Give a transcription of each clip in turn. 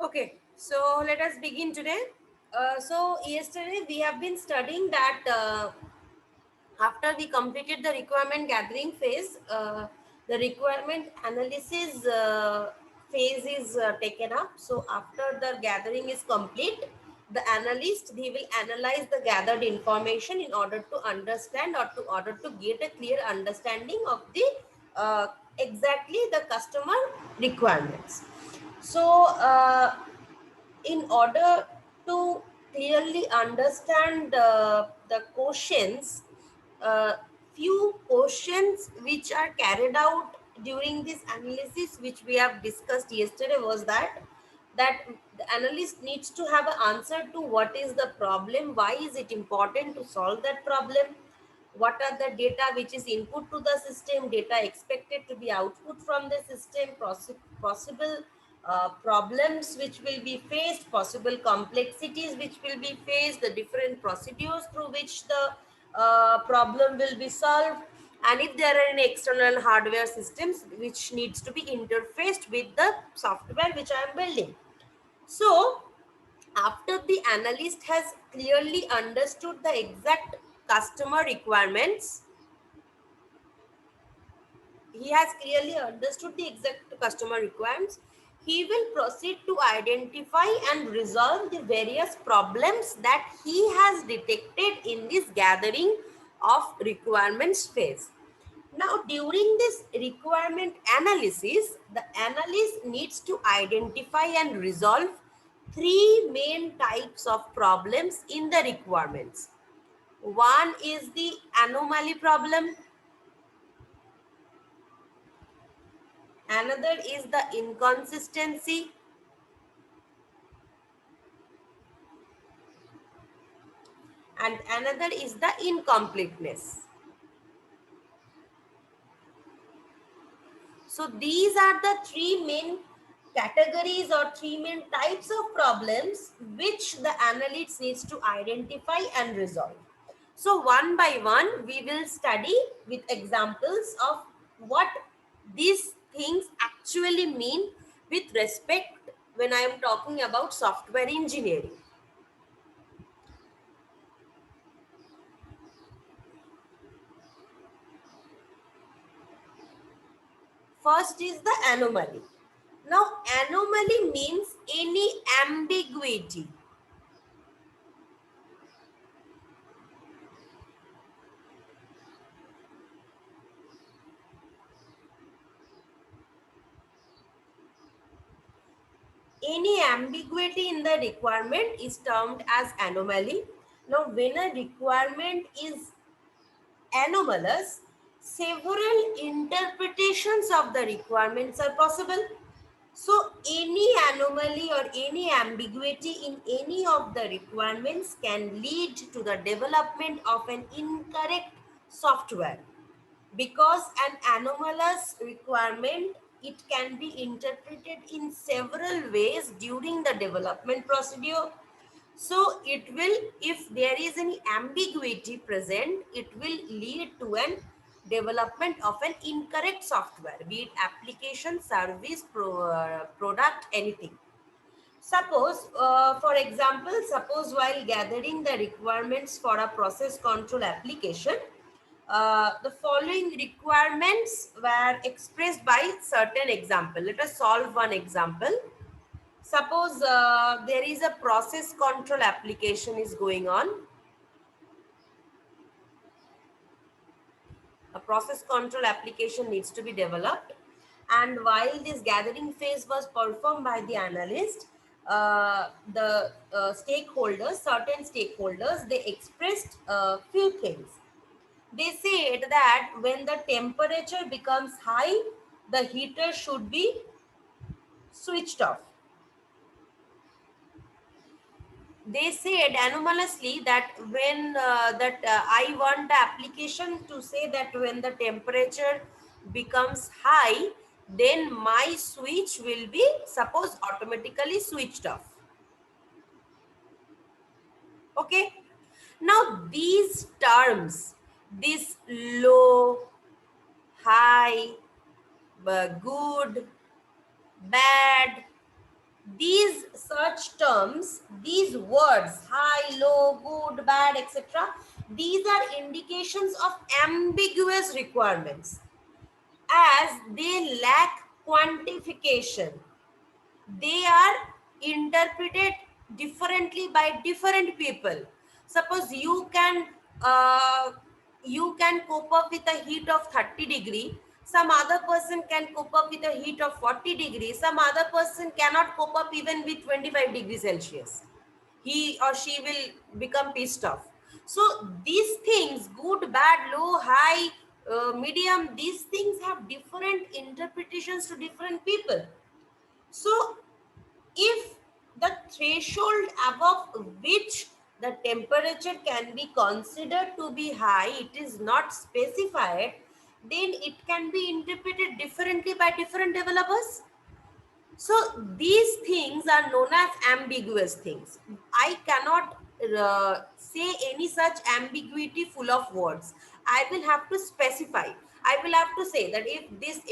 Okay, so let us begin today. So yesterday we have been studying that after we completed the requirement gathering phase, the requirement analysis phase is taken up. So after the gathering is complete, the analyst, he will analyze the gathered information in order to understand or to order to get a clear understanding of the exactly the customer requirements. So in order to clearly understand the questions, uh, few questions which are carried out during this analysis which we have discussed yesterday was that the analyst needs to have an answer to what is the problem, why is it important to solve that problem, what are the data which is input to the system, data expected to be output from the system, possible problems which will be faced, possible complexities which will be faced, the different procedures through which the problem will be solved, and if there are any external hardware systems which needs to be interfaced with the software which I am building. So after the analyst has clearly understood the exact customer requirements, he has clearly understood the exact customer requirements, he will proceed to identify and resolve the various problems that he has detected in this gathering of requirements phase. Now, during this requirement analysis, the analyst needs to identify and resolve three main types of problems in the requirements. One is the anomaly problem, another is the inconsistency, and another is the incompleteness. So these are the three main categories or three main types of problems which the analyst needs to identify and resolve. So one by one, we will study with examples of what these things actually mean with respect when I am talking about software engineering. First is the anomaly. Now, anomaly means any ambiguity. Any ambiguity in the requirement is termed as anomaly. Now, when a requirement is anomalous, several interpretations of the requirements are possible. So, any anomaly or any ambiguity in any of the requirements can lead to the development of an incorrect software, because an anomalous requirement, it can be interpreted in several ways during the development procedure. So it will, if there is any ambiguity present, it will lead to an development of an incorrect software, be it application, service, product, anything. Suppose, for example, suppose while gathering the requirements for a process control application, the following requirements were expressed by certain example. Let us solve one example. Suppose there is a process control application is going on. A process control application needs to be developed. And while this gathering phase was performed by the analyst, the stakeholders, certain stakeholders, they expressed a few things. They said that when the temperature becomes high, the heater should be switched off. They said anomalously that when I want the application to say that when the temperature becomes high, then my switch will be suppose automatically switched off. Okay. Now these terms, this low, high, good, bad, these such terms, these words, high, low, good, bad, etc., these are indications of ambiguous requirements as they lack quantification. They are interpreted differently by different people. Suppose uh, you can cope up with a heat of 30 degree, some other person can cope up with a heat of 40 degrees, some other person cannot cope up even with 25 degrees Celsius. He or she will become pissed off. So these things, good, bad, low, high, medium, these things have different interpretations to different people. So if the threshold above which the temperature can be considered to be high, it is not specified, then it can be interpreted differently by different developers. So these things are known as ambiguous things. I cannot say any such ambiguity full of words. I will have to specify. I will have to say that if this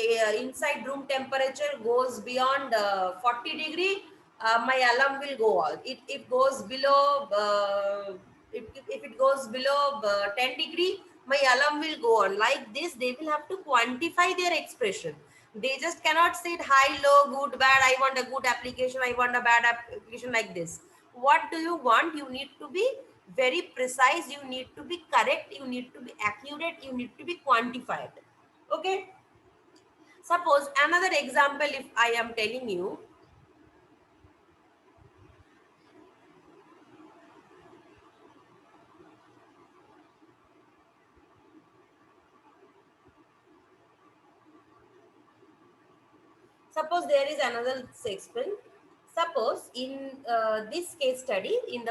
inside room temperature goes beyond 40 degree, my alarm will go on. It goes below, if it goes below 10 degree, my alarm will go on. Like this, they will have to quantify their expression. They just cannot say it high, low, good, bad. I want a good application. I want a bad application like this. What do you want? You need to be very precise. You need to be correct. You need to be accurate. You need to be quantified. Okay. Suppose another example, if I am telling you, suppose there is another experiment. Suppose in this case study, in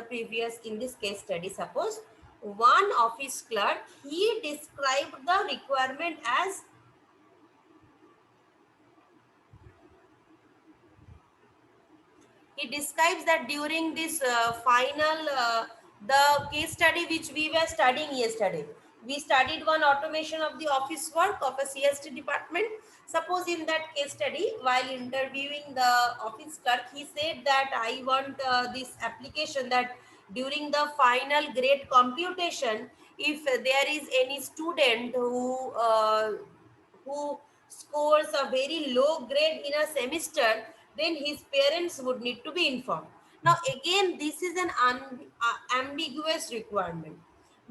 this case study, suppose one office clerk, he described the requirement as, he describes that during this the case study which we were studying yesterday, we studied one automation of the office work of a CST department. Suppose in that case study, while interviewing the office clerk, he said that I want this application that during the final grade computation, if there is any student who scores a very low grade in a semester, then his parents would need to be informed. Now, again, this is an ambiguous requirement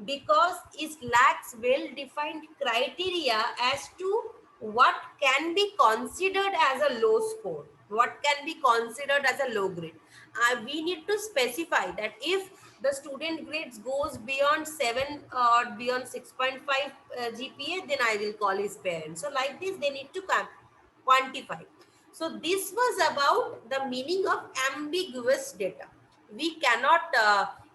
because it lacks well defined criteria as to what can be considered as a low score, what can be considered as a low grade. We need to specify that if the student grades goes beyond 7 or beyond 6.5 GPA, then I will call his parents. So like this, they need to quantify. So this was about the meaning of ambiguous data. We cannot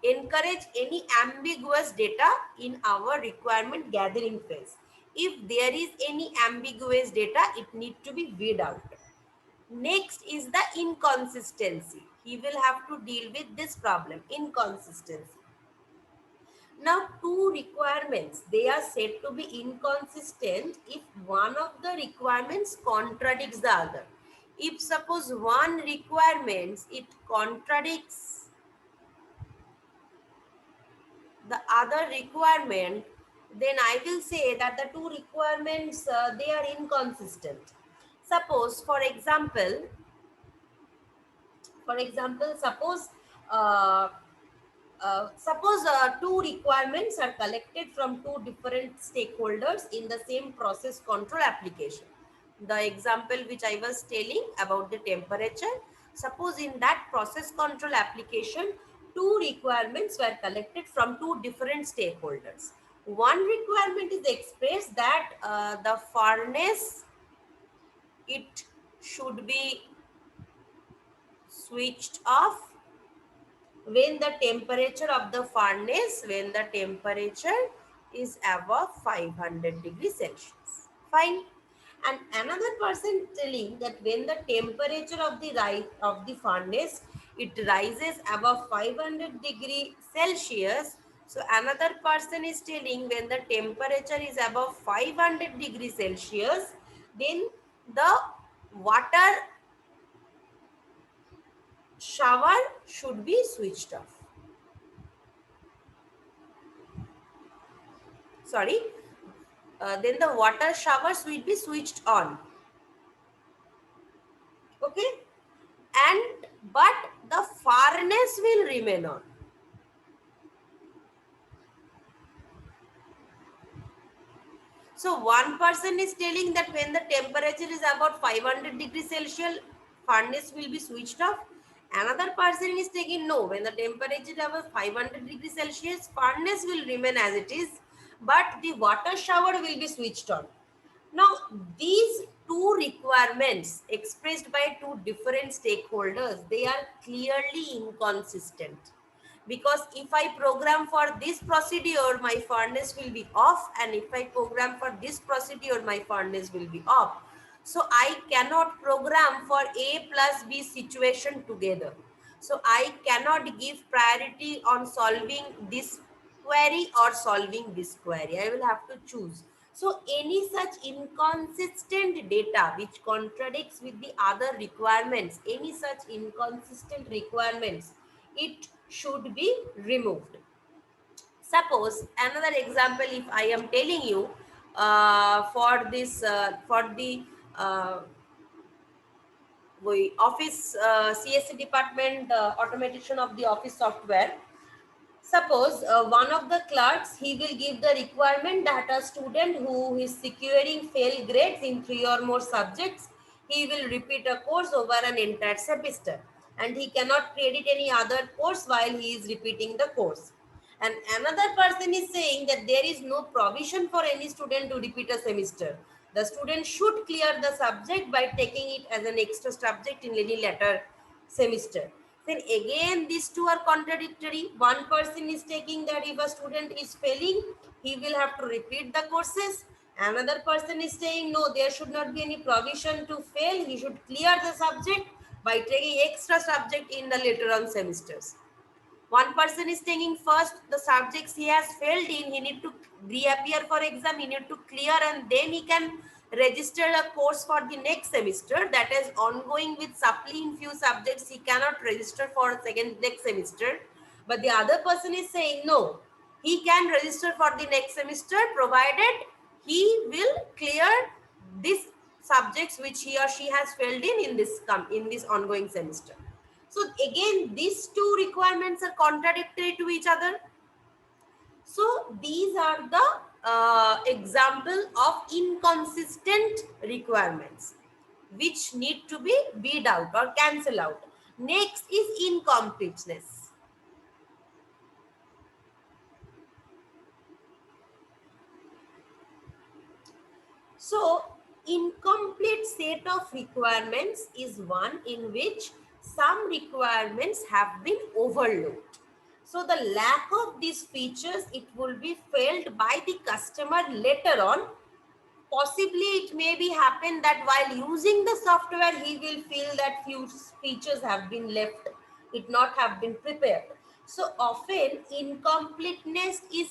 encourage any ambiguous data in our requirement gathering phase. If there is any ambiguous data, it needs to be weed out. Next is the inconsistency. He will have to deal with this problem, inconsistency. Now, two requirements, they are said to be inconsistent if one of the requirements contradicts the other. If suppose one requirement, it contradicts the other requirement, then I will say that the two requirements, they are inconsistent. Suppose, for example, suppose two requirements are collected from two different stakeholders in the same process control application. The example which I was telling about the temperature, suppose in that process control application, two requirements were collected from two different stakeholders. One requirement is expressed that the furnace, it should be switched off when the temperature of the furnace, when the temperature is above 500 degrees Celsius. Fine. And another person telling that when the temperature of the furnace, it rises above 500 degree Celsius. So another person is telling when the temperature is above 500 degrees Celsius, then the water shower should be switched off. Sorry, then the water showers will be switched on. Okay, and but the furnace will remain on. So one person is telling that when the temperature is about 500 degrees Celsius, furnace will be switched off. Another person is taking no, when the temperature is about 500 degrees Celsius, furnace will remain as it is, but the water shower will be switched on. Now, these two requirements expressed by two different stakeholders, they are clearly inconsistent. Because if I program for this procedure, my furnace will be off, and if I program for this procedure, my furnace will be off. So I cannot program for A plus B situation together. So I cannot give priority on solving this query or solving this query. I will have to choose. So any such inconsistent data which contradicts with the other requirements, any such inconsistent requirements, it should be removed. Suppose another example, if I am telling you for this, for the office CSC department automation of the office software. Suppose one of the clerks, he will give the requirement that a student who is securing fail grades in 3 or more subjects, he will repeat a course over an entire semester, and he cannot credit any other course while he is repeating the course. And another person is saying that there is no provision for any student to repeat a semester. The student should clear the subject by taking it as an extra subject in any later semester. Then again, these two are contradictory. One person is taking that if a student is failing, he will have to repeat the courses. Another person is saying no, there should not be any provision to fail. He should clear the subject by taking extra subject in the later on semesters. One person is taking first the subjects he has failed in, he need to reappear for exam, he need to clear, and then he can register a course for the next semester that is ongoing with supply in few subjects. He cannot register for second next semester. But the other person is saying no, he can register for the next semester provided he will clear these subjects which he or she has failed in this ongoing semester. So again, these two requirements are contradictory to each other. So these are the example of inconsistent requirements which need to be weed out or cancel out. Next is incompleteness. So incomplete set of requirements is one in which some requirements have been overlooked. So the lack of these features, it will be felt by the customer later on. Possibly it may be happen that while using the software, he will feel that few features have been left, it not have been prepared. So often incompleteness is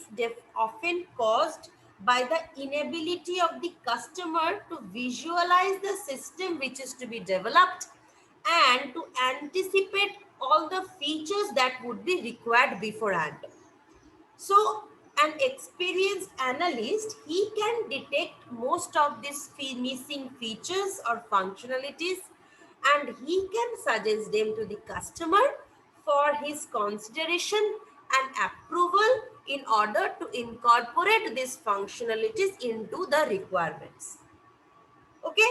often caused by the inability of the customer to visualize the system which is to be developed and to anticipate all the features that would be required beforehand. So an experienced analyst, he can detect most of these missing features or functionalities, and he can suggest them to the customer for his consideration and approval in order to incorporate these functionalities into the requirements. Okay,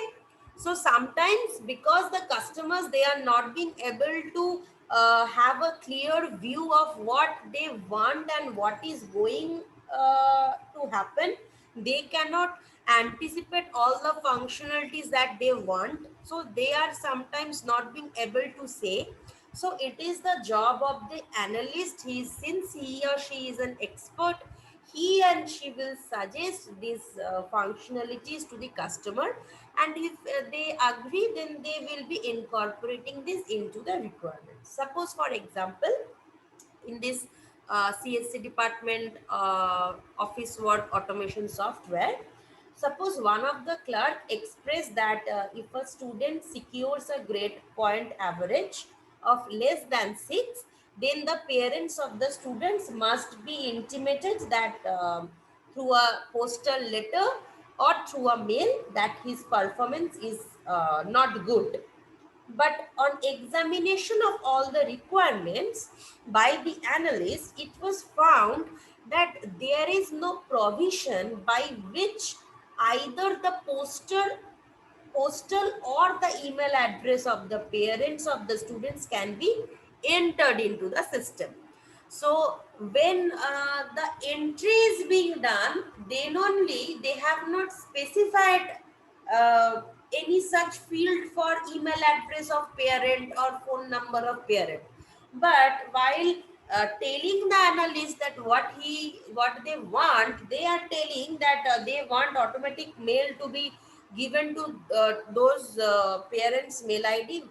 so sometimes because the customers, they are not being able to have a clear view of what they want and what is going to happen. They cannot anticipate all the functionalities that they want, so they are sometimes not being able to say. So it is the job of the analyst. Since he or she is an expert, he and she will suggest these functionalities to the customer, and if they agree, then they will be incorporating this into the requirements. Suppose for example, in this CSC department, office work automation software, suppose one of the clerk expressed that if a student secures a grade point average of less than 6, then the parents of the students must be intimated that through a postal letter or through a mail that his performance is not good. But on examination of all the requirements by the analyst, it was found that there is no provision by which either the postal or the email address of the parents of the students can be entered into the system. So when the entry is being done, then only they have not specified uh, any such field for email address of parent or phone number of parent. But while telling the analyst that what they want, they are telling that they want automatic mail to be given to those parents mail id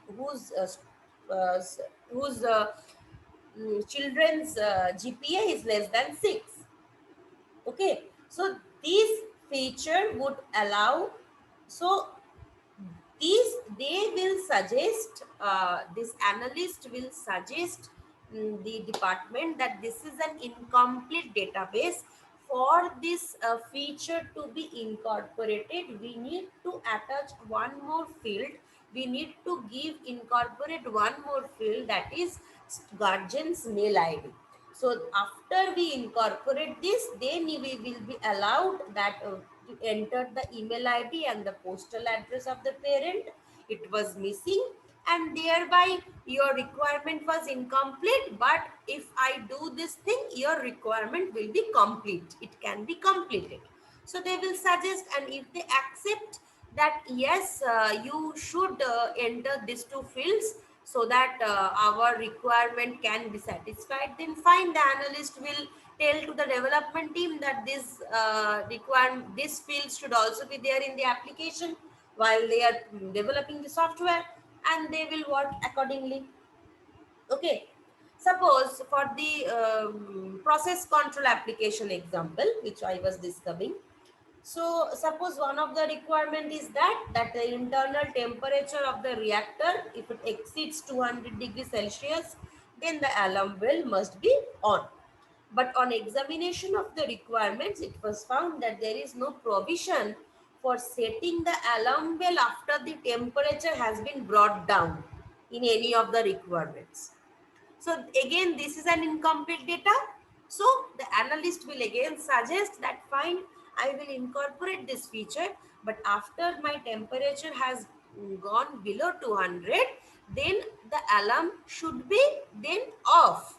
uh, whose children's GPA is less than 6. Okay, so this feature would allow, so these they will suggest, this analyst will suggest the department that this is an incomplete database. For this feature to be incorporated, we need to attach one more field. We need to give incorporate one more field, that is guardian's mail id. So after we incorporate this, then we will be allowed that to enter the email id and the postal address of the parent. It was missing, and thereby your requirement was incomplete. But if I do this thing, your requirement will be complete, it can be completed. So they will suggest, and if they accept that yes, you should enter these two fields so that our requirement can be satisfied, then fine, the analyst will tell to the development team that this field should also be there in the application while they are developing the software, and they will work accordingly. Okay, suppose for the process control application example which I was discussing. So suppose one of the requirement is that the internal temperature of the reactor, if it exceeds 200 degrees Celsius, then the alarm bell must be on. But on examination of the requirements, it was found that there is no provision for setting the alarm bell after the temperature has been brought down in any of the requirements. So again, this is an incomplete data. So the analyst will again suggest that fine, I will incorporate this feature, but after my temperature has gone below 200, then the alarm should be then off.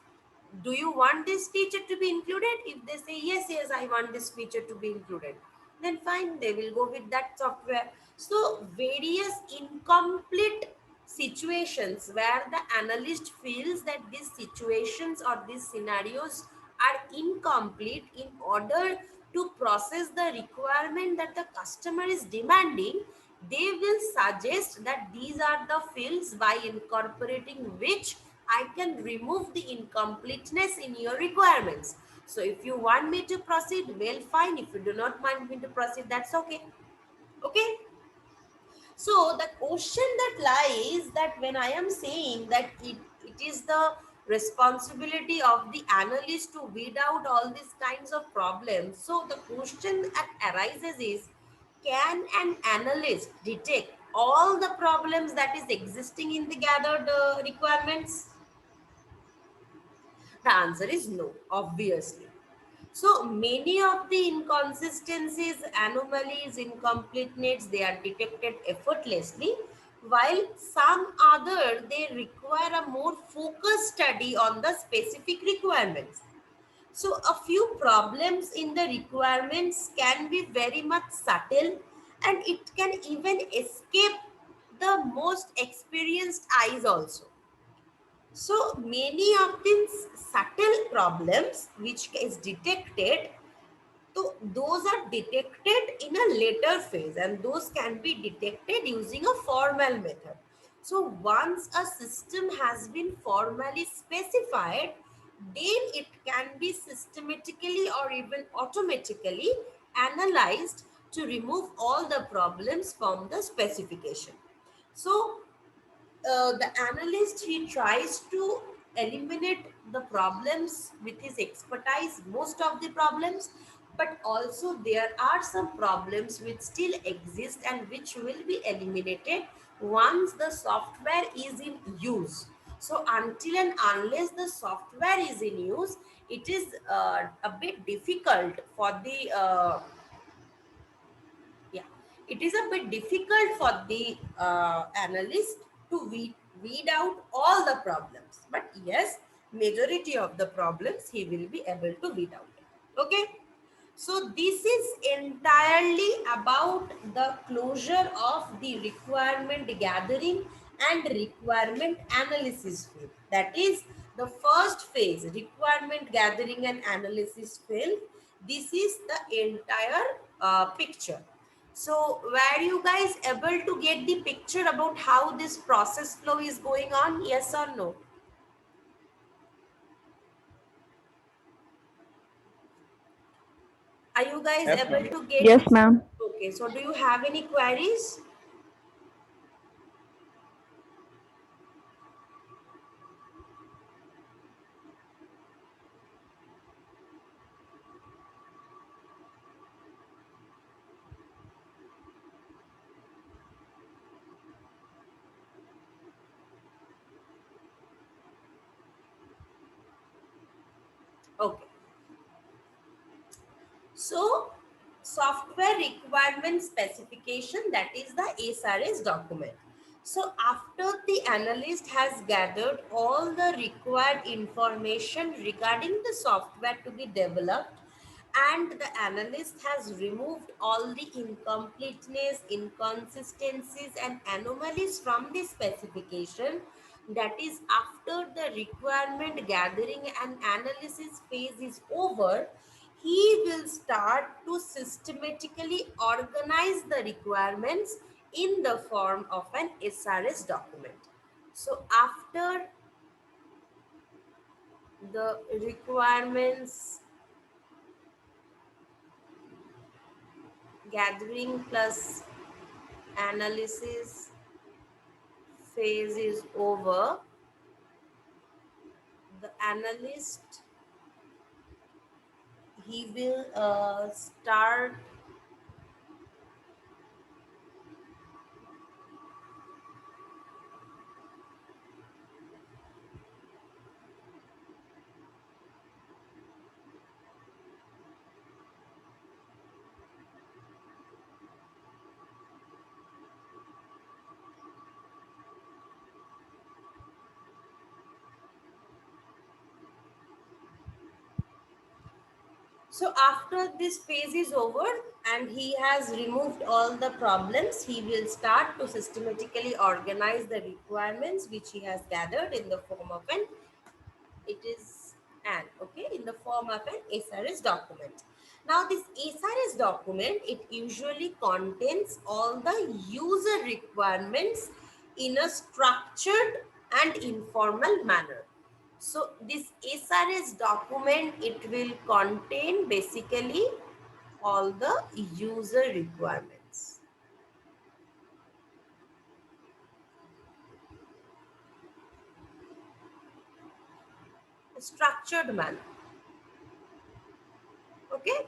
Do you want this feature to be included? If they say yes, yes, I want this feature to be included, then fine, they will go with that software. So various incomplete situations where the analyst feels that these situations or these scenarios are incomplete, in order to process the requirement that the customer is demanding, they will suggest that these are the fields by incorporating which I can remove the incompleteness in your requirements. So if you want me to proceed, well, fine. If you do not want me to proceed, that's okay. Okay. So the question that lies, that when I am saying that it is the responsibility of the analyst to weed out all these kinds of problems. So the question that arises is, can an analyst detect all the problems that is existing in the gathered requirements? The answer is no, obviously. So many of the inconsistencies, anomalies, incompleteness, they are detected effortlessly, while some other, they require a more focused study on the specific requirements. So a few problems in the requirements can be very much subtle, and it can even escape the most experienced eyes also. So many of these subtle problems which is detected, so those are detected in a later phase, and those can be detected using a formal method. So once a system has been formally specified, then it can be systematically or even automatically analyzed to remove all the problems from the specification. So the analyst, he tries to eliminate the problems with his expertise, most of the problems, but also there are some problems which still exist and which will be eliminated once the software is in use. So until and unless the software is in use, it is a bit difficult for the yeah, it is a bit difficult for the analyst to weed out all the problems, but yes, majority of the problems he will be able to weed out. Okay, so this is entirely about the closure of the requirement gathering and requirement analysis phase. That is the first phase, requirement gathering and analysis phase. This is the entire picture. So were you guys able to get the picture about how this process flow is going on? Yes or no? Are you guys Yes, able ma'am. to get Yes, this? ma'am. Okay, so do you have any queries? Okay. So, software requirement specification, that is the SRS document. So, after the analyst has gathered all the required information regarding the software to be developed, and the analyst has removed all the incompleteness, inconsistencies, and anomalies from the specification, that is, after the requirement gathering and analysis phase is over, he will start to systematically organize the requirements in the form of an SRS document. So after the requirements gathering plus analysis phase is over, the analyst, he will start. So after this phase is over and he has removed all the problems, he will start to systematically organize the requirements which he has gathered in the form of an, it is an, okay, in the form of an SRS document. Now this SRS document, it usually contains all the user requirements in a structured and informal manner. So this SRS document, it will contain basically all the user requirements. Structured manner. Okay,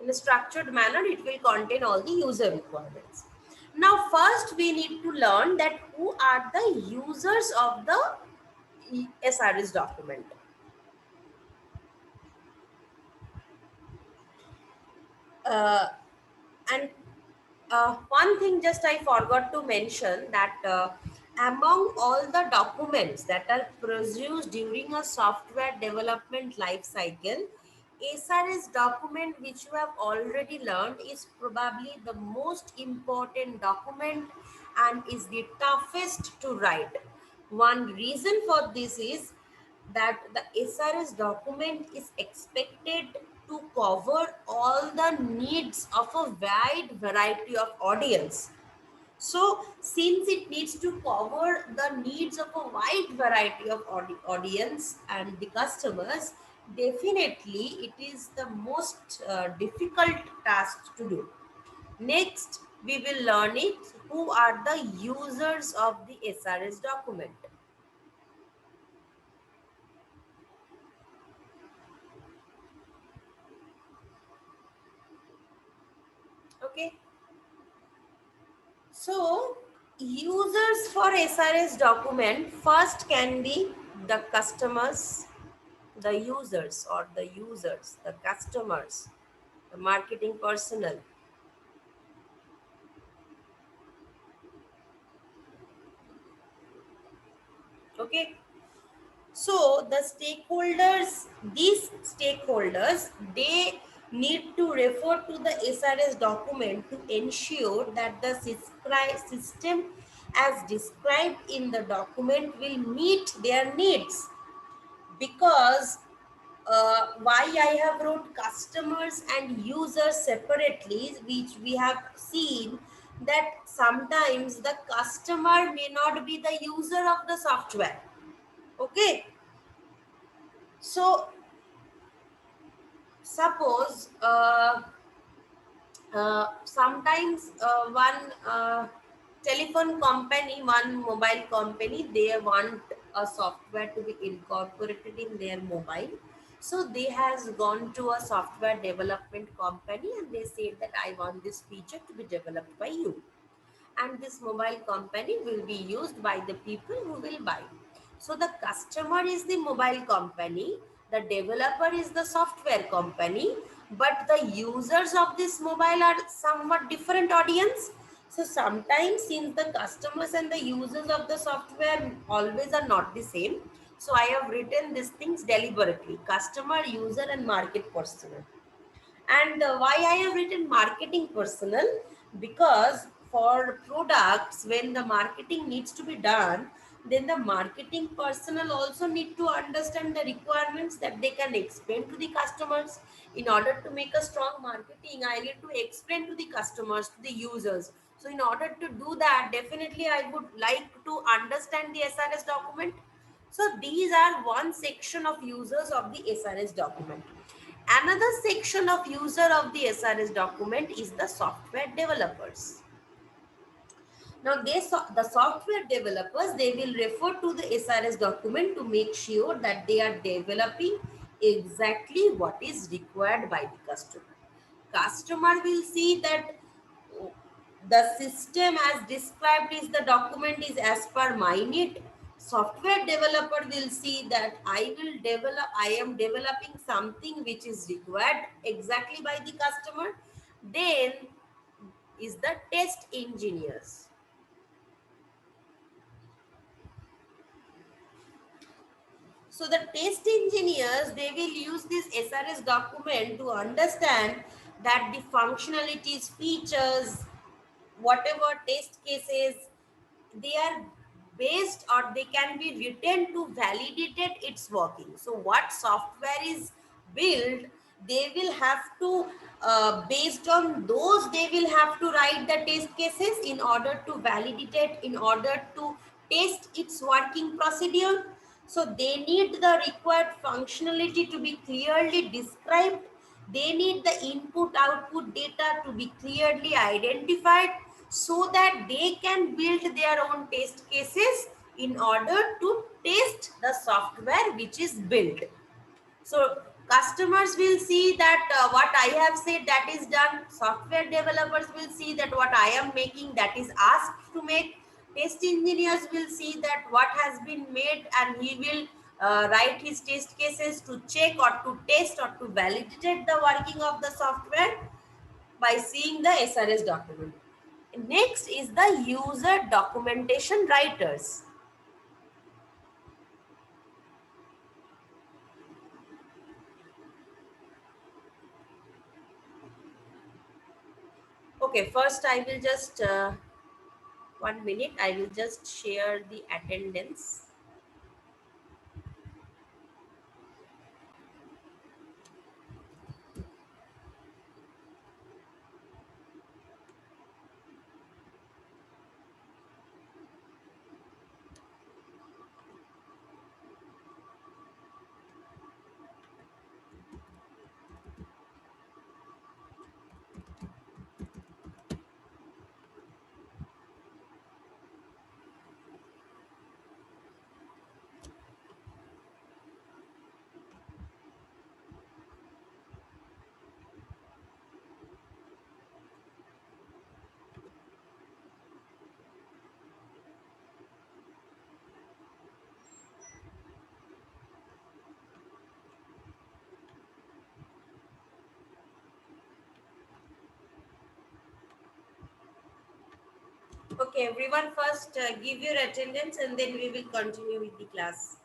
in a structured manner, it will contain all the user requirements. Now first we need to learn that who are the users of the SRS document. uh, and one thing just I forgot to mention, that among all the documents that are produced during a software development life cycle, SRS document, which you have already learned, is probably the most important document and is the toughest to write. One reason for this is that the SRS document is expected to cover all the needs of a wide variety of audience. So, since it needs to cover the needs of a wide variety of audience and the customers, definitely it is the most difficult task to do. Next, we will learn it. Who are the users of the SRS document? Okay. So, users for SRS document first can be the customers, the customers, the marketing personnel. Okay. So the stakeholders, these stakeholders, they need to refer to the SRS document to ensure that the system as described in the document will meet their needs. Because why I have wrote customers and users separately, which we have seen that sometimes the customer may not be the user of the software. Okay, so suppose sometimes one telephone company, one mobile company, they want a software to be incorporated in their mobile. So they has gone to a software development company and they said that I want this feature to be developed by you, and this mobile company will be used by the people who will buy. So the customer is the mobile company, the developer is the software company, but the users of this mobile are somewhat different audience. So sometimes, since the customers and the users of the software always are not the same, so I have written these things deliberately: customer, user, and market personnel. And why I have written marketing personnel? Because for products, when the marketing needs to be done, then the marketing personnel also need to understand the requirements that they can explain to the customers. In order to make a strong marketing, I need to explain to the customers, to the users. So in order to do that, definitely I would like to understand the SRS document. So these are one section of users of the SRS document. Another section of user of the SRS document is the software developers. Now, the software developers, they will refer to the SRS document to make sure that they are developing exactly what is required by the customer. Customer will see that the system as described is the document is as per my need. Software developer will see that I am developing something which is required exactly by the customer. Then is the test engineers. So the test engineers, they will use this SRS document to understand that the functionalities, features, whatever test cases, they are based or they can be written to validate its working. So what software is built, they will have to based on those, they will have to write the test cases in order to validate, in order to test its working procedure. So they need the required functionality to be clearly described. They need the input output data to be clearly identified so that they can build their own test cases in order to test the software which is built. So customers will see that what I have said, that is done. Software developers will see that what I am making, that is asked to make. Test engineers will see that what has been made, and he will write his test cases to check or to test or to validate the working of the software by seeing the SRS document. Next is the user documentation writers. Okay, first I will just 1 minute. I will just share the attendance. Okay, everyone, first give your attendance and then we will continue with the class.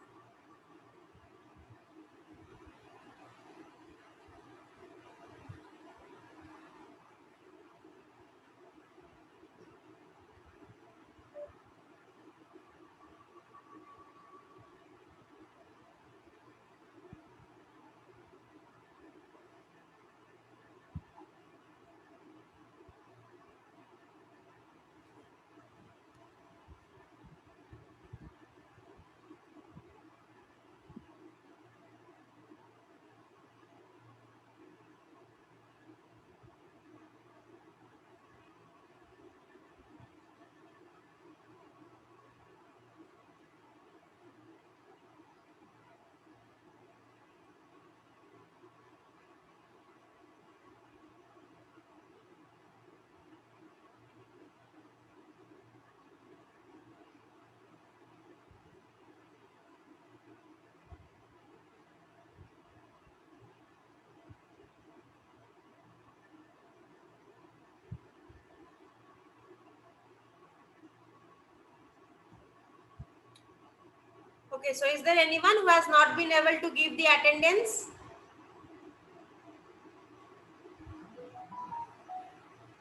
Okay, so is there anyone who has not been able to give the attendance?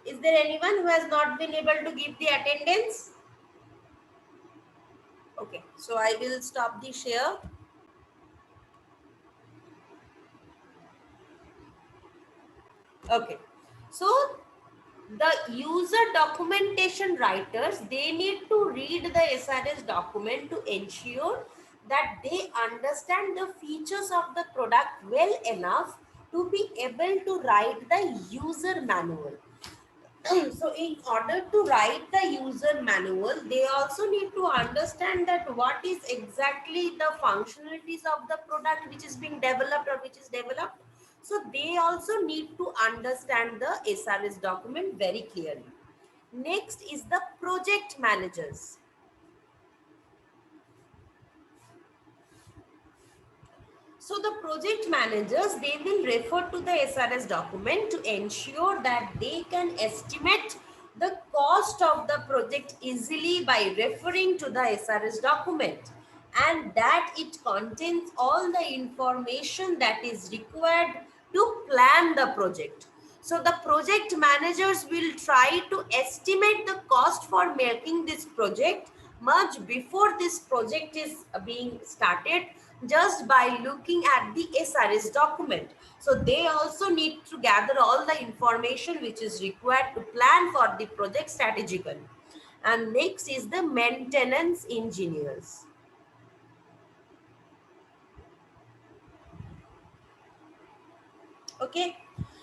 Is there anyone who has not been able to give the attendance? Okay, so I will stop the share. Okay, so the user documentation writers, they need to read the SRS document to ensure that they understand the features of the product well enough to be able to write the user manual. So in order to write the user manual, they also need to understand that what is exactly the functionalities of the product which is being developed or which is developed. So they also need to understand the SRS document very clearly. Next is the project managers. So the project managers, they will refer to the SRS document to ensure that they can estimate the cost of the project easily by referring to the SRS document, and that it contains all the information that is required to plan the project. So the project managers will try to estimate the cost for making this project much before this project is being started, just by looking at the SRS document. So they also need to gather all the information which is required to plan for the project strategically. And next is the maintenance engineers. Okay,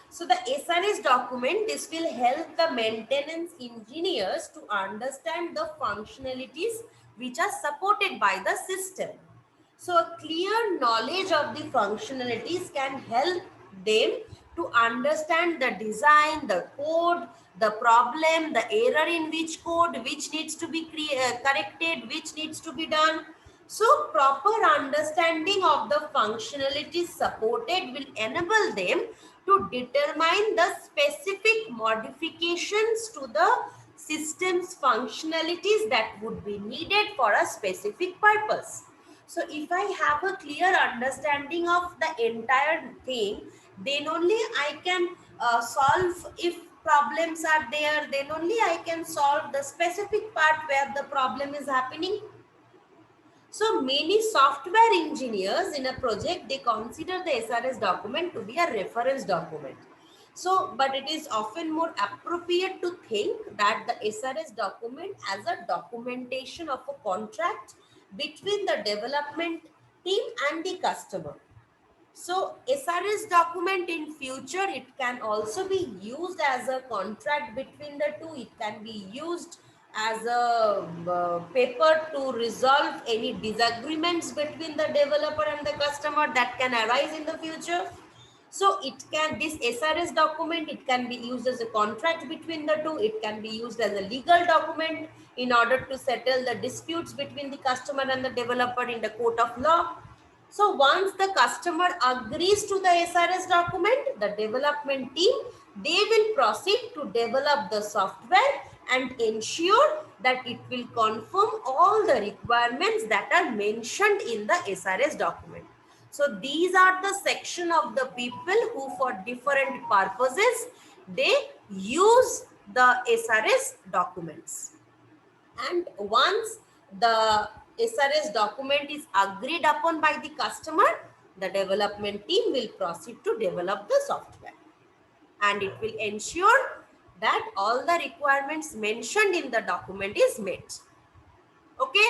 so the SRS document, this will help the maintenance engineers to understand the functionalities which are supported by the system. So a clear knowledge of the functionalities can help them to understand the design, the code, the problem, the error in which code, which needs to be corrected, which needs to be done. So proper understanding of the functionalities supported will enable them to determine the specific modifications to the system's functionalities that would be needed for a specific purpose. So if I have a clear understanding of the entire thing, then only I can solve if problems are there, then only I can solve the specific part where the problem is happening. So many software engineers in a project, they consider the SRS document to be a reference document. So, but it is often more appropriate to think that the SRS document as a documentation of a contract between the development team and the customer. So SRS document in future, it can also be used as a contract between the two. It can be used as a paper to resolve any disagreements between the developer and the customer that can arise in the future. So it can, this SRS document, it can be used as a contract between the two. It can be used as a legal document in order to settle the disputes between the customer and the developer in the court of law. So once the customer agrees to the SRS document, the development team, they will proceed to develop the software and ensure that it will confirm all the requirements that are mentioned in the SRS document. So these are the section of the people who for different purposes, they use the SRS documents. And once the SRS document is agreed upon by the customer, the development team will proceed to develop the software. And it will ensure that all the requirements mentioned in the document is met. Okay,